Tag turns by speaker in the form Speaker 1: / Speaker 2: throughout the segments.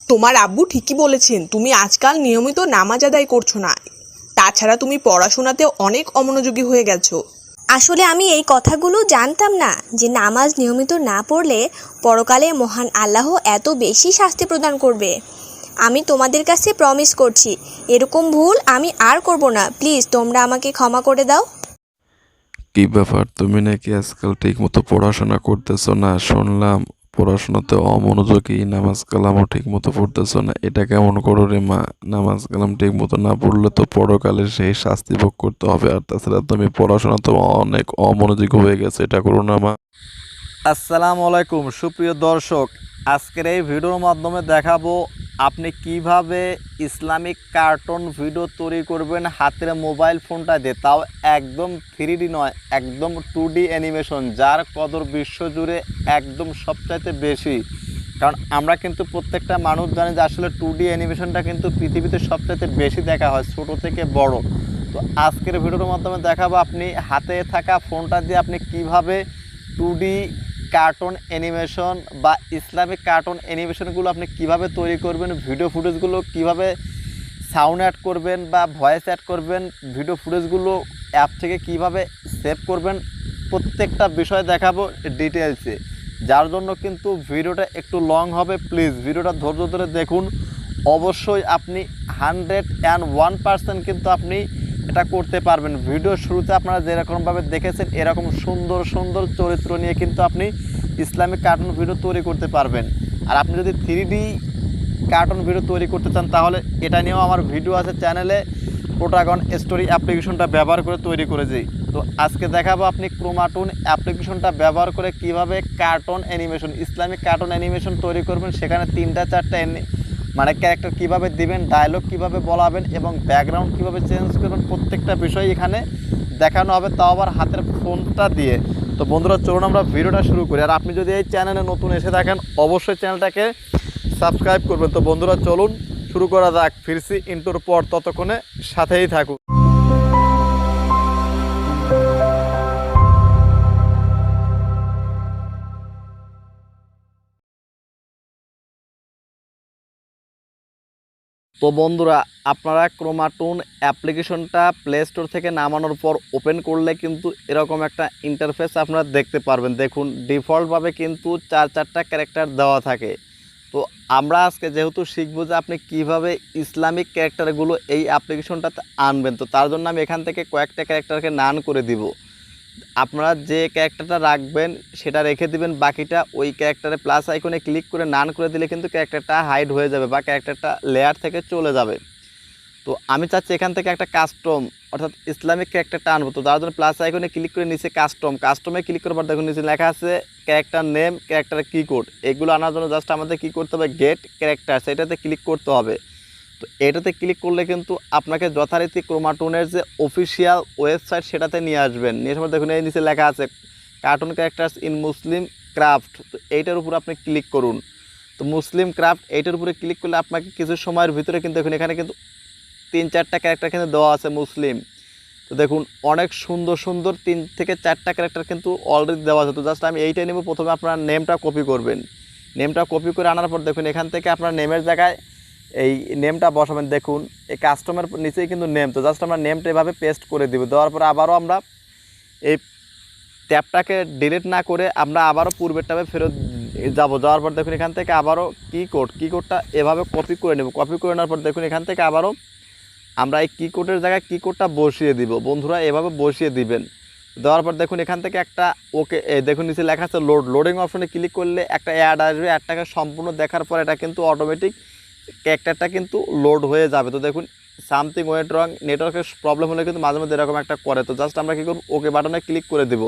Speaker 1: তোমার আব্বু ঠিকই বলেছেন, তুমি আজকাল নিয়মিত নামাজ আদায় করছো না। তাছাড়া তুমি পড়াশোনাতে অনেক অমনোযোগী হয়ে গেছো।
Speaker 2: আসলে আমি এই কথাগুলো জানতাম না যে নামাজ নিয়মিত না পড়লে পরকালে মহান আল্লাহ এত বেশি শাস্তি প্রদান করবে। আমি তোমাদের কাছে প্রমিস করছি এরকম ভুল আমি আর করব না। প্লিজ তোমরা আমাকে ক্ষমা করে দাও।
Speaker 3: কি ব্যাপার, তুমি নাকি আজকাল ঠিক মতো পড়াশোনা করতেছো না? শুনলাম পড়াশোনাতে অমনোযোগী, নামাজ কালামও ঠিক মতো পড়তেছো না। এটা কেমন করো রে মা? নামাজ কালাম ঠিক মতো না পড়লে তো পরকালে সেই শাস্তি ভোগ করতে হবে। আর তাছাড়া তুমি পড়াশোনা তো অনেক অমনোযোগী হয়ে গেছে, এটা করো না মা।
Speaker 4: আসসালামু আলাইকুম সুপ্রিয় দর্শক, আজকের এই ভিডিওর মাধ্যমে দেখাবো আপনি কিভাবে ইসলামিক কার্টুন ভিডিও তৈরি করবেন হাতের মোবাইল ফোনটা দিয়ে, তাও একদম 3D নয়, একদম 2D অ্যানিমেশন, যার কদর বিশ্বজুড়ে একদম সবচাইতে বেশি। কারণ আমরা কিন্তু প্রত্যেকটা মানুষ জানি যে আসলে 2D অ্যানিমেশনটা কিন্তু পৃথিবীতে সবচাইতে বেশি দেখা হয়, ছোট থেকে বড়। তো আজকের ভিডিওর মাধ্যমে দেখাবো আপনি হাতে থাকা ফোনটা দিয়ে আপনি কিভাবে 2D কার্টুন অ্যানিমেশন বা ইসলামিক কার্টুন অ্যানিমেশনগুলো আপনি কিভাবে তৈরি করবেন, ভিডিও ফুটেজগুলো কিভাবে সাউন্ড অ্যাড করবেন বা ভয়েস অ্যাড করবেন, ভিডিও ফুটেজগুলো অ্যাপ থেকে কিভাবে সেভ করবেন, প্রত্যেকটা বিষয় দেখাবো ডিটেলসে। যার জন্য কিন্তু ভিডিওটা একটু লং হবে, প্লিজ ভিডিওটা ধৈর্য ধরে দেখুন। অবশ্যই আপনি 101% কিন্তু আপনি এটা করতে পারবেন। ভিডিওর শুরুতে আপনারা যেরকমভাবে দেখেছেন এরকম সুন্দর সুন্দর চরিত্র নিয়ে কিন্তু আপনি ইসলামিক কার্টুন ভিডিও তৈরি করতে পারবেন। আর আপনি যদি 3D কার্টুন ভিডিও তৈরি করতে চান তাহলে এটা নিয়েও আমার ভিডিও আছে চ্যানেলে, প্রোটাগন স্টোরি অ্যাপ্লিকেশনটা ব্যবহার করে তৈরি করেছি। তো আজকে দেখাবো আপনি ক্রোমা টুন অ্যাপ্লিকেশনটা ব্যবহার করে কিভাবে cartoon animation, Islamic cartoon animation তৈরি করবেন। সেখানে 3-4টা মানে ক্যারেক্টার কিভাবে দিবেন, ডায়লগ কিভাবে বলাবেন এবং ব্যাকগ্রাউন্ড কিভাবে চেঞ্জ করবেন, প্রত্যেকটা বিষয় এখানে দেখানো হবে, তাও আবার হাতের ফোনটা দিয়ে। তো বন্ধুরা চলুন আমরা ভিডিওটা শুরু করি। আর আপনি যদি এই চ্যানেলে নতুন এসে থাকেন অবশ্যই চ্যানেলটাকে সাবস্ক্রাইব করবেন। তো বন্ধুরা চলুন শুরু করা যাক। ফিরছি ইন্ট্রোর পর, ততক্ষণে সাথেই থাকুন। তো বন্ধুরা আপনারা ক্রোমা টুন অ্যাপ্লিকেশনটা প্লে স্টোর থেকে নামানোর পর ওপেন করলে কিন্তু এরকম একটা ইন্টারফেস আপনারা দেখতে পারবেন। দেখুন ডিফল্টভাবে কিন্তু 4-4টা ক্যারেক্টার দেওয়া থাকে। তো আমরা আজকে যেহেতু শিখবো যে আপনি কিভাবে ইসলামিক ক্যারেক্টারগুলো এই অ্যাপ্লিকেশনটাতে আনবেন, তো তার জন্য আমি এখান থেকে কয়েকটা ক্যারেক্টারকে নান করে দিব। আপনারা যে ক্যারেক্টারটা রাখবেন সেটা রেখে দিবেন, বাকিটা ওই ক্যারেক্টারে প্লাস আইকনে ক্লিক করে নান করে দিলে কিন্তু ক্যারেক্টারটা হাইড হয়ে যাবে বা ক্যারেক্টারটা লেয়ার থেকে চলে যাবে। তো আমি চাচ্ছি এখান থেকে একটা কাস্টম অর্থাৎ ইসলামিক ক্যারেক্টারটা আনবো। তো তার জন্য প্লাস আইকনে ক্লিক করে নিচে কাস্টমে ক্লিক করার পর দেখুন নিচে লেখা আছে ক্যারেক্টার নেম, ক্যারেক্টার কি কোড। এগুলো আনার জন্য জাস্ট আমাদের কী করতে হবে, গেট ক্যারেক্টার, সেটাতে ক্লিক করতে হবে। তো এটাতে ক্লিক করলে কিন্তু আপনাকে যথারীতি ক্রোমা টুনের যে অফিসিয়াল ওয়েবসাইট সেটাতে নিয়ে আসবেন। নিয়ে সময় দেখুন এই নিচে লেখা আছে cartoon characters in Muslim craft. তো এইটার উপর আপনি ক্লিক করুন। তো মুসলিম ক্রাফট এইটার উপরে ক্লিক করলে আপনাকে কিছু সময়ের ভিতরে কিন্তু দেখুন এখানে কিন্তু 3-4টা ক্যারেক্টার কিন্তু দেওয়া আছে মুসলিম। তো দেখুন অনেক সুন্দর সুন্দর 3 থেকে 4টা ক্যারেক্টার কিন্তু অলরেডি দেওয়া আছে। তো জাস্ট আমি এইটাই নেব। প্রথমে আপনার নেমটা কপি করবেন। নেমটা কপি করে আনার পর দেখুন এখান থেকে আপনার নেমের জায়গায় এই নেমটা বসাবেন। দেখুন এই কাস্টমের নিচেই কিন্তু নেম। তো জাস্ট আমরা নেমটা এভাবে পেস্ট করে দিব। দেওয়ার পর আবারও আমরা এই ট্যাবটাকে ডিলিট না করে আমরা আবারও পূর্বের ট্যাবে ফেরত যাওয়ার পর দেখুন এখান থেকে আবারও কিকোডটা এভাবে কপি করে নেব। কপি করে নেওয়ার পর দেখুন এখান থেকে আবারও আমরা এই কিকোডের জায়গায় কিকোডটা বসিয়ে দিব। বন্ধুরা এভাবে বসিয়ে দিবেন। দেওয়ার পর দেখুন এখান থেকে একটা ওকে দেখুন নিচে লেখা আছে লোডিং অপশনে ক্লিক করলে একটা অ্যাড আসবে। অ্যাডটাকে সম্পূর্ণ দেখার পর এটা কিন্তু অটোমেটিক ক্যারেক্টারটা কিন্তু লোড হয়ে যাবে। তো দেখুন সামথিং ওয়েন্ট রং, নেটওয়ার্কের প্রবলেম হলে কিন্তু মাঝে মধ্যে এরকম একটা করে। তো জাস্ট আমরা কী করব, ওকে বাটনে ক্লিক করে দেবো।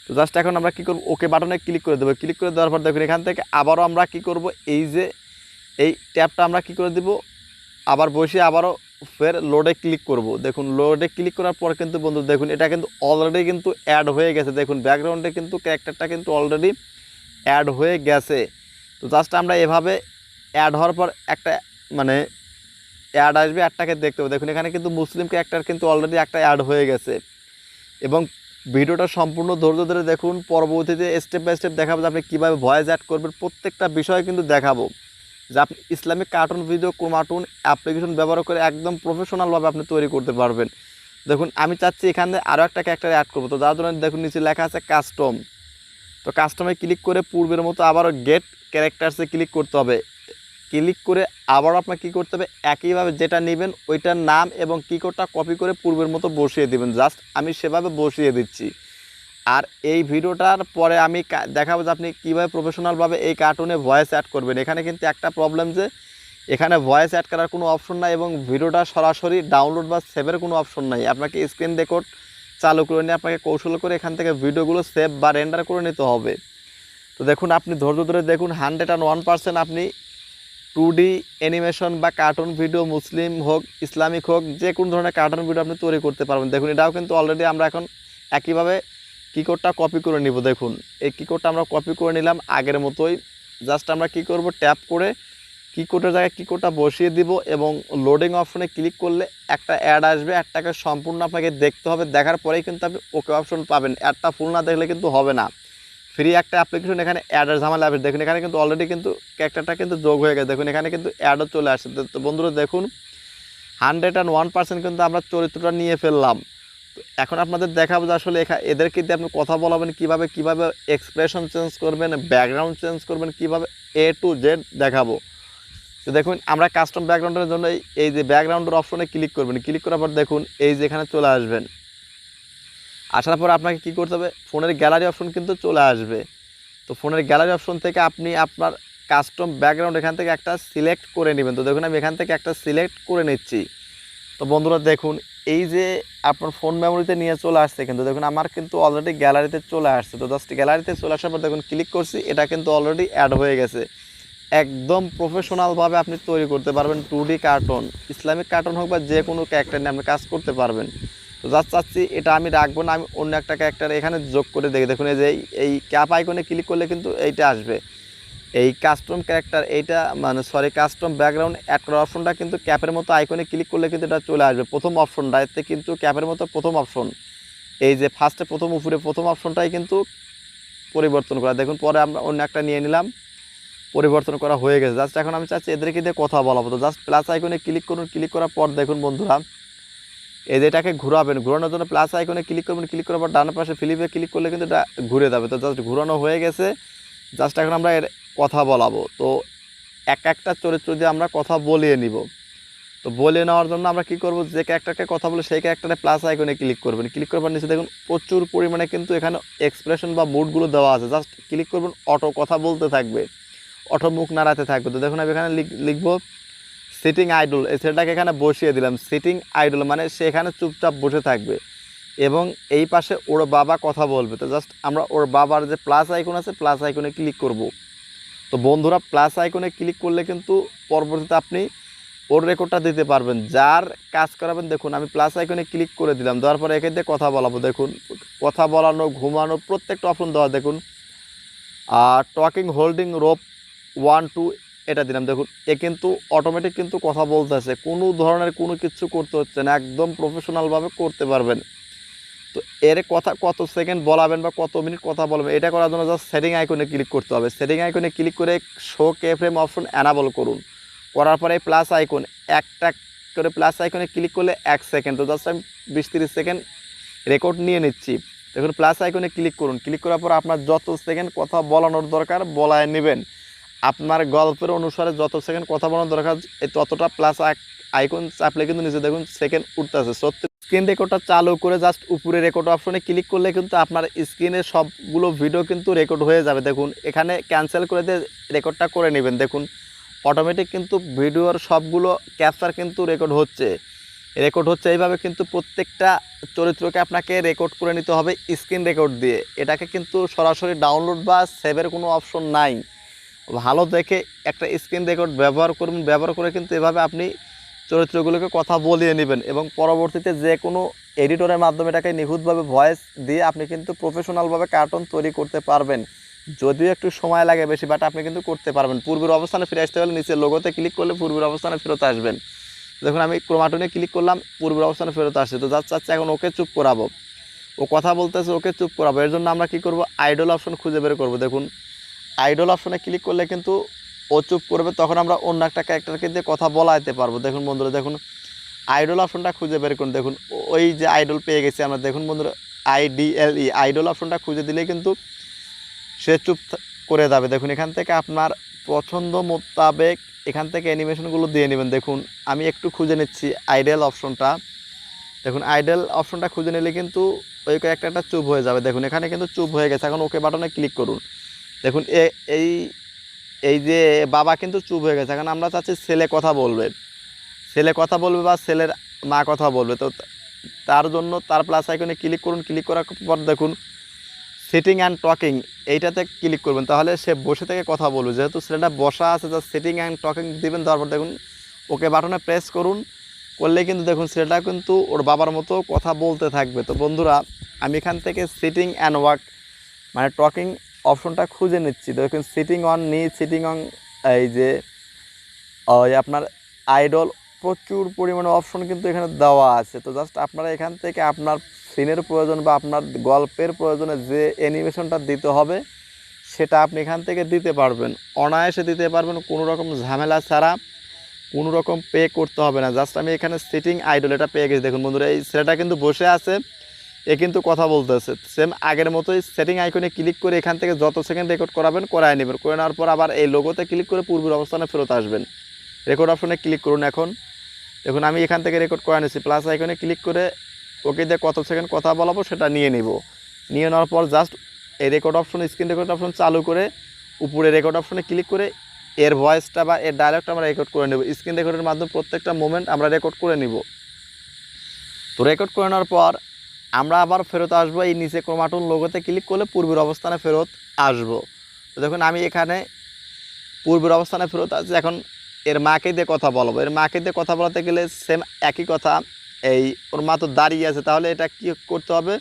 Speaker 4: তো জাস্ট এখন আমরা কী করব, ওকে বাটনে ক্লিক করে দেবো। ক্লিক করে দেওয়ার পর দেখুন এখান থেকে আবারও আমরা কী করব, এই যে এই ট্যাবটা আমরা কী করে দিব, আবার বসে আবারও ফের লোডে ক্লিক করব। দেখুন লোডে ক্লিক করার পর কিন্তু বন্ধু দেখুন এটা কিন্তু অলরেডি কিন্তু অ্যাড হয়ে গেছে। দেখুন ব্যাকগ্রাউন্ডে কিন্তু ক্যারেক্টারটা কিন্তু অলরেডি অ্যাড হয়ে গেছে। তো জাস্ট আমরা এভাবে অ্যাড হওয়ার পর একটা মানে অ্যাড আসবে, অ্যাডটাকে দেখতে হবে। দেখুন এখানে কিন্তু মুসলিম ক্যারেক্টার কিন্তু অলরেডি একটা অ্যাড হয়ে গেছে। এবং ভিডিওটা সম্পূর্ণ ধৈর্য ধরে দেখুন, পরবর্তীতে স্টেপ বাই স্টেপ দেখাবো যে আপনি কীভাবে ভয়েস অ্যাড করবেন, প্রত্যেকটা বিষয় কিন্তু দেখাবো। যে আপনি Islamic cartoon video Chroma Toon application ব্যবহার করে একদম প্রফেশনালভাবে আপনি তৈরি করতে পারবেন। দেখুন আমি চাচ্ছি এখানে আরও একটা ক্যারেক্টার অ্যাড করবো, তো যার জন্য দেখুন নিচে লেখা আছে কাস্টম। তো কাস্টমে ক্লিক করে পূর্বের মতো আবারও গেট ক্যারেক্টার্সে ক্লিক করতে হবে। ক্লিক করে আবারও আপনার কী করতে হবে, একইভাবে যেটা নেবেন ওইটার নাম এবং কিবোর্ডটা কপি করে পূর্বের মতো বসিয়ে দেবেন। জাস্ট আমি সেভাবে বসিয়ে দিচ্ছি। আর এই ভিডিওটার পরে আমি দেখাবো যে আপনি কীভাবে প্রফেশনালভাবে এই কার্টুনে ভয়েস অ্যাড করবেন। এখানে কিন্তু একটা প্রবলেম যে এখানে ভয়েস অ্যাড করার কোনো অপশন নাই এবং ভিডিওটা সরাসরি ডাউনলোড বা সেভের কোনো অপশন নাই। আপনাকে স্ক্রিন রেকর্ড চালু করে নিয়ে আপনাকে কৌশল করে এখান থেকে ভিডিওগুলো সেভ বা রেন্ডার করে নিতে হবে। তো দেখুন আপনি ধৈর্য ধরে দেখুন 101% আপনি 2D অ্যানিমেশন বা কার্টুন ভিডিও মুসলিম হোক ইসলামিক হোক যে কোনো ধরনের কার্টুন ভিডিও আপনি তৈরি করতে পারবেন। দেখুন এটাও কিন্তু অলরেডি আমরা এখন একইভাবে কিবোর্ডটা কপি করে নিব। দেখুন এই কিবোর্ডটা আমরা কপি করে নিলাম আগের মতোই। জাস্ট আমরা কি করব, ট্যাপ করে কিবোর্ডের জায়গায় কিবোর্ডটা বসিয়ে দিব এবং লোডিং অপশনে ক্লিক করলে একটা অ্যাড আসবে। অ্যাডটাকে সম্পূর্ণ আপনাকে দেখতে হবে, দেখার পরেই কিন্তু আপনি ওকে অপশন পাবেন। অ্যাডটা ফুল না দেখলে কিন্তু হবে না। ফ্রি একটা অ্যাপ্লিকেশন, এখানে অ্যাডের ঝামেলা আসবে। দেখুন এখানে কিন্তু অলরেডি কিন্তু ক্যারেক্টারটা কিন্তু যোগ হয়ে গেছে। দেখুন এখানে কিন্তু অ্যাডও চলে আসছে। তো বন্ধুরা দেখুন 101% কিন্তু আমরা চরিত্রটা নিয়ে ফেললাম। তো এখন আপনাদের দেখাবো যে আসলে এদেরকে দিয়ে আপনি কথা বলাবেন কীভাবে, কীভাবে এক্সপ্রেশন চেঞ্জ করবেন, ব্যাকগ্রাউন্ড চেঞ্জ করবেন কীভাবে, A to Z দেখাবো। তো দেখুন আমরা কাস্টম ব্যাকগ্রাউন্ডের জন্য এই যে ব্যাকগ্রাউন্ডের অপশনে ক্লিক করবেন। ক্লিক করার পর দেখুন এই যে এখানে চলে আসবেন। আসার পর আপনাকে কী করতে হবে, ফোনের গ্যালারি অপশন কিন্তু চলে আসবে। তো ফোনের গ্যালারি অপশন থেকে আপনি আপনার কাস্টম ব্যাকগ্রাউন্ড এখান থেকে একটা সিলেক্ট করে নেবেন। তো দেখুন আমি এখান থেকে একটা সিলেক্ট করে নিচ্ছি। তো বন্ধুরা দেখুন এই যে আপনার ফোন মেমোরিতে নিয়ে চলে আসছে, কিন্তু দেখুন আমার কিন্তু অলরেডি গ্যালারিতে চলে আসছে। তো জাস্ট গ্যালারিতে চলে আসার পর দেখুন ক্লিক করছি, এটা কিন্তু অলরেডি অ্যাড হয়ে গেছে। একদম প্রফেশনালভাবে আপনি তৈরি করতে পারবেন 2D কার্টুন, ইসলামিক কার্টুন হোক বা যে কোনো ক্যারেক্টার নিয়ে আপনি কাজ করতে পারবেন। তো জাস্ট চাচ্ছি এটা আমি রাখবো না, আমি অন্য একটা ক্যারেক্টার এখানে যোগ করে দেখি। দেখুন এই যে এই ক্যাপ আইকনে ক্লিক করলে কিন্তু এইটা আসবে, এই কাস্টম ক্যারেক্টার, এইটা মানে সরি কাস্টম ব্যাকগ্রাউন্ড অ্যাড করার অপশনটা কিন্তু ক্যাপের মতো আইকনে ক্লিক করলে কিন্তু এটা চলে আসবে। প্রথম অপশনটা এতে কিন্তু ক্যাপের মতো প্রথম অপশন, এই যে ফার্স্টে প্রথম উপরে প্রথম অপশনটাই কিন্তু পরিবর্তন করা। দেখুন পরে আমরা অন্য একটা নিয়ে নিলাম, পরিবর্তন করা হয়ে গেছে। জাস্ট এখন আমি চাচ্ছি এদেরকে দিয়ে কথা বলাবো। তো জাস্ট প্লাস আইকনে ক্লিক করুন। ক্লিক করার পর দেখুন বন্ধুরা এই যে এটাকে ঘোরাবেন, ঘোরানোর জন্য প্লাস আইকনে ক্লিক করবেন। ক্লিক করার পর ডান পাশে ফিলিপে ক্লিক করলে কিন্তু এটা ঘুরে যাবে। তো জাস্ট ঘোরানো হয়ে গেছে। জাস্ট এখন আমরা এর কথা বলাবো। তো এক একটা চরিত্র দিয়ে আমরা কথা বলিয়ে নিব। তো বলিয়ে নেওয়ার জন্য আমরা কি করব, যে ক্যারেক্টারকে কথা বলে সেই ক্যারেক্টারে প্লাস আইকনে ক্লিক করবেন। ক্লিক করবার নিচে দেখুন প্রচুর পরিমাণে কিন্তু এখানে এক্সপ্রেশন বা মুডগুলো দেওয়া আছে। জাস্ট ক্লিক করবেন, অটো কথা বলতে থাকবে, অটো মুখ নাড়াতে থাকবে। তো দেখুন আমি এখানে লিখবো সিটিং আইডল, এই ছেলেটাকে এখানে বসিয়ে দিলাম। সিটিং আইডল মানে সে এখানে চুপচাপ বসে থাকবে এবং এই পাশে ওর বাবা কথা বলবে। তো জাস্ট আমরা ওর বাবার যে প্লাস আইকন আছে প্লাস আইকনে ক্লিক করব। তো বন্ধুরা প্লাস আইকনে ক্লিক করলে কিন্তু পরবর্তীতে আপনি ওর রেকর্ডটা দিতে পারবেন, যার কাজ করাবেন। দেখুন আমি প্লাস আইকনে ক্লিক করে দিলাম, দেওয়ার পরে এখান দিয়ে কথা বলাবো। দেখুন কথা বলানো, ঘুমানো প্রত্যেকটা অপশন দেওয়া। দেখুন টকিং, হোল্ডিং, রোপ 1 2 এটা দিলাম। দেখুন এ কিন্তু অটোমেটিক কিন্তু কথা বলতেছে, কোনো ধরনের কোনো কিছু করতে হচ্ছে না, একদম প্রফেশনালভাবে করতে পারবেন। তো এর কথা কত সেকেন্ড বলাবেন বা কত মিনিট কথা বলবেন, এটা করার জন্য জাস্ট সেটিং আইকনে ক্লিক করতে হবে। সেটিং আইকনে ক্লিক করে শো কে ফ্রেম অপশন অ্যানাবল করুন। করার পরে প্লাস আইকন একটা করে প্লাস আইকনে ক্লিক করলে 1 সেকেন্ড। তো জাস্ট আমি 20-30 সেকেন্ড রেকর্ড নিয়ে নিচ্ছি। দেখুন প্লাস আইকনে ক্লিক করুন। ক্লিক করার পর আপনার যত সেকেন্ড কথা বলানোর দরকার বলায় নেবেন। আপনার গল্পের অনুসারে যত সেকেন্ড কথা বলানোর দরকার ততটা প্লাস আইকন চাপলে কিন্তু নিচে দেখুন সেকেন্ড উঠতেছে। সত্যি স্ক্রিন রেকর্ডটা চালু করে জাস্ট উপরে রেকর্ড অপশনে ক্লিক করলে কিন্তু আপনার স্ক্রিনে সবগুলো ভিডিও কিন্তু রেকর্ড হয়ে যাবে। দেখুন এখানে ক্যান্সেল করে দিয়ে রেকর্ডটা করে নেবেন। দেখুন অটোমেটিক কিন্তু ভিডিওর সবগুলো ক্যাপচার কিন্তু রেকর্ড হচ্ছে। এইভাবে কিন্তু প্রত্যেকটা চরিত্রকে আপনাকে রেকর্ড করে নিতে হবে স্ক্রিন রেকর্ড দিয়ে। এটাকে কিন্তু সরাসরি ডাউনলোড বা সেভের কোনো অপশন নাই। ভালো দেখে একটা স্ক্রিন রেকর্ড ব্যবহার করুন। ব্যবহার করে কিন্তু এভাবে আপনি চরিত্রগুলোকে কথা বলিয়ে নেবেন এবং পরবর্তীতে যে কোনো এডিটরের মাধ্যমে এটাকে নিখুঁতভাবে ভয়েস দিয়ে আপনি কিন্তু প্রফেশনালভাবে কার্টুন তৈরি করতে পারবেন। যদিও একটু সময় লাগে বেশি, বাট আপনি কিন্তু করতে পারবেন। পূর্বের অবস্থানে ফিরে আসতে হলে নিচের লোগোতে ক্লিক করলে পূর্বের অবস্থানে ফেরত আসবেন। দেখুন আমি ক্রোমা টুনে ক্লিক করলাম, পূর্বের অবস্থানে ফেরত আসছে। তো যাচ্ছে এখন ওকে চুপ করাবো, ও কথা বলতেছে, ওকে চুপ করাবো। এর জন্য আমরা কি করব, আইডল অপশন খুঁজে বের করব। দেখুন আইডল অপশনে ক্লিক করলে কিন্তু ও চুপ করবে, তখন আমরা অন্য একটা ক্যারেক্টারকে দিয়ে কথা বলাইতে পারবো। দেখুন বন্ধুরা, দেখুন আইডল অপশনটা খুঁজে বের করুন। দেখুন ওই যে আইডল পেয়ে গেছি আমরা। দেখুন বন্ধুরা, IDLE আইডল অপশনটা খুঁজে দিলে কিন্তু সে চুপ করে যাবে। দেখুন এখান থেকে আপনার পছন্দ মোতাবেক এখান থেকে অ্যানিমেশনগুলো দিয়ে নেবেন। দেখুন আমি একটু খুঁজে নিচ্ছি আইডল অপশনটা। দেখুন আইডল অপশনটা খুঁজে নিলে কিন্তু ওই ক্যারেক্টারটা চুপ হয়ে যাবে। দেখুন এখানে কিন্তু চুপ হয়ে গেছে। এখন ওকে বাটনে ক্লিক করুন। দেখুন এই এই যে বাবা কিন্তু চুপ হয়ে গেছে। এখন আমরা চাচ্ছি ছেলে কথা বলবে, ছেলে কথা বলবে বা ছেলের মা কথা বলবে। তো তার জন্য তার প্লাস আইকনে ক্লিক করুন। ক্লিক করার পর দেখুন সিটিং অ্যান্ড টকিং এইটাতে ক্লিক করবেন, তাহলে সে বসে থেকে কথা বলবে। যেহেতু ছেলেটা বসা আছে, যা সিটিং অ্যান্ড টকিং দিবেন। তারপর দেখুন ওকে বাটনে প্রেস করুন। করলে কিন্তু দেখুন ছেলেটা কিন্তু ওর বাবার মতো কথা বলতে থাকবে। তো বন্ধুরা, আমি এখান থেকে সিটিং অ্যান্ড ওয়াক মানে টকিং অপশনটা খুঁজে নিচ্ছি। দেখুন সিটিং অন নি, সিটিং অন এই যে ওই আপনার আইডল প্রচুর পরিমাণে অপশন কিন্তু এখানে দেওয়া আছে। তো জাস্ট আপনারা এখান থেকে আপনার সিনের প্রয়োজন বা আপনার গল্পের প্রয়োজনে যে অ্যানিমেশনটা দিতে হবে সেটা আপনি এখান থেকে দিতে পারবেন, অনায়াসে দিতে পারবেন, কোনো রকম ঝামেলা ছাড়া, কোনো রকম পে করতে হবে না। জাস্ট আমি এখানে সিটিং আইডল এটা পেয়ে গেছি। দেখুন বন্ধুরা, এই ছেলেটা কিন্তু বসে আছে, এ কিন্তু কথা বলতেছে। সেম আগের মতোই সেটিং আইকনে ক্লিক করে এখান থেকে যত সেকেন্ড রেকর্ড করাবেন করায় নেবেন। করে নেওয়ার পর আবার এই লোগোতে ক্লিক করে পূর্বের অবস্থানে ফেরত আসবেন। রেকর্ড অপশনে ক্লিক করুন। এখন দেখুন আমি এখান থেকে রেকর্ড করে নিয়েছি। প্লাস আইকনে ক্লিক করে ওকে দিয়ে কত সেকেন্ড কথা বলাবো সেটা নিয়ে নিব। নিয়ে নেওয়ার পর জাস্ট এই record option, screen record option চালু করে উপরে রেকর্ড অপশনে ক্লিক করে এর ভয়েসটা বা এর ডায়লগটা আমরা রেকর্ড করে নেব। স্ক্রিন রেকর্ডের মাধ্যমে প্রত্যেকটা মোমেন্ট আমরা রেকর্ড করে নিব। তো রেকর্ড করে নেওয়ার পর আমরা আবার ফেরত আসবো। এই নিচে ক্রোমা টুন লোগোতে ক্লিক করলে পূর্বের অবস্থানে ফেরত আসবো। তো দেখুন আমি এখানে পূর্বের অবস্থানে ফেরত আসছি। এখন এর মাকে দিয়ে কথা বলবো। এর মাকে দিয়ে কথা বলাতে গেলে সেম একই কথা। এই ওর মা তো দাঁড়িয়ে আছে, তাহলে এটা কি করতে হবে,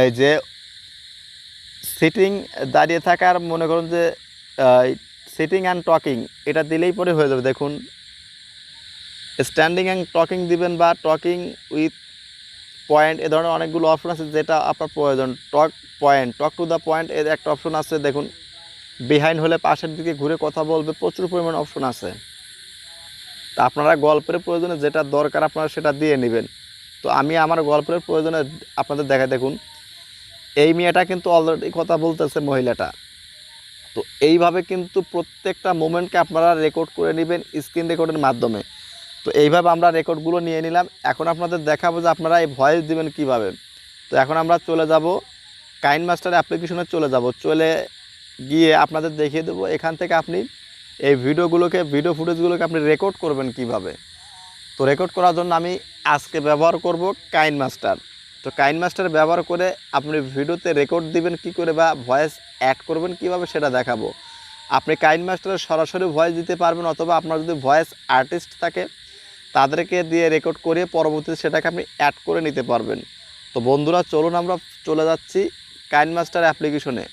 Speaker 4: এই যে সিটিং দাঁড়িয়ে থাকার মনে করুন যে সিটিং অ্যান্ড টকিং এটা দিলেই পরে হয়ে যাবে। দেখুন স্ট্যান্ডিং অ্যান্ড টকিং দিবেন বা টকিং উইথ পয়েন্ট, এ ধরনের অনেকগুলো অপশন আছে যেটা আপনার প্রয়োজন। Talk point, talk to the point এর একটা অপশন আছে। দেখুন বিহাইন্ড হলে পাশের দিকে ঘুরে কথা বলবে, প্রচুর পরিমাণ অপশন আছে। তা আপনারা গল্পের প্রয়োজনে যেটা দরকার আপনারা সেটা দিয়ে নেবেন। তো আমি আমার গল্পের প্রয়োজনে আপনাদের দেখাই। দেখুন এই মেয়েটা কিন্তু অলরেডি কথা বলতেছে, মহিলাটা। তো এইভাবে কিন্তু প্রত্যেকটা মোমেন্টকে আপনারা রেকর্ড করে নেবেন স্ক্রিন রেকর্ডের মাধ্যমে। তো এইভাবে আমরা রেকর্ডগুলো নিয়ে নিলাম। এখন আপনাদের দেখাবো যে আপনারা এই ভয়েস দিবেন কিভাবে। তো এখন আমরা চলে যাব কাইনমাস্টার অ্যাপ্লিকেশনে চলে গিয়ে আপনাদের দেখিয়ে দেবো এখান থেকে আপনি এই ভিডিও ফুটেজগুলোকে আপনি রেকর্ড করবেন কিভাবে। তো রেকর্ড করার জন্য আমি আজকে ব্যবহার করব কাইনমাস্টার। তো কাইনমাস্টার ব্যবহার করে আপনি ভিডিওতে রেকর্ড দিবেন কি করে বা ভয়েস অ্যাড করবেন কিভাবে সেটা দেখাবো। আপনি কাইনমাস্টারে সরাসরি ভয়েস দিতে পারবেন, অথবা আপনার যদি ভয়েস আর্টিস্ট থাকে তাদেরকে দিয়ে রেকর্ড করে পরবর্তীতে সেটাকে আপনি অ্যাড করে নিতে পারবেন। তো বন্ধুরা চলুন আমরা চলে যাচ্ছি কাইনমাস্টার অ্যাপ্লিকেশনে।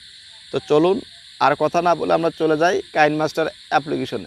Speaker 4: তো চলুন আর কথা না বলে আমরা চলে যাই কাইনমাস্টার অ্যাপ্লিকেশনে।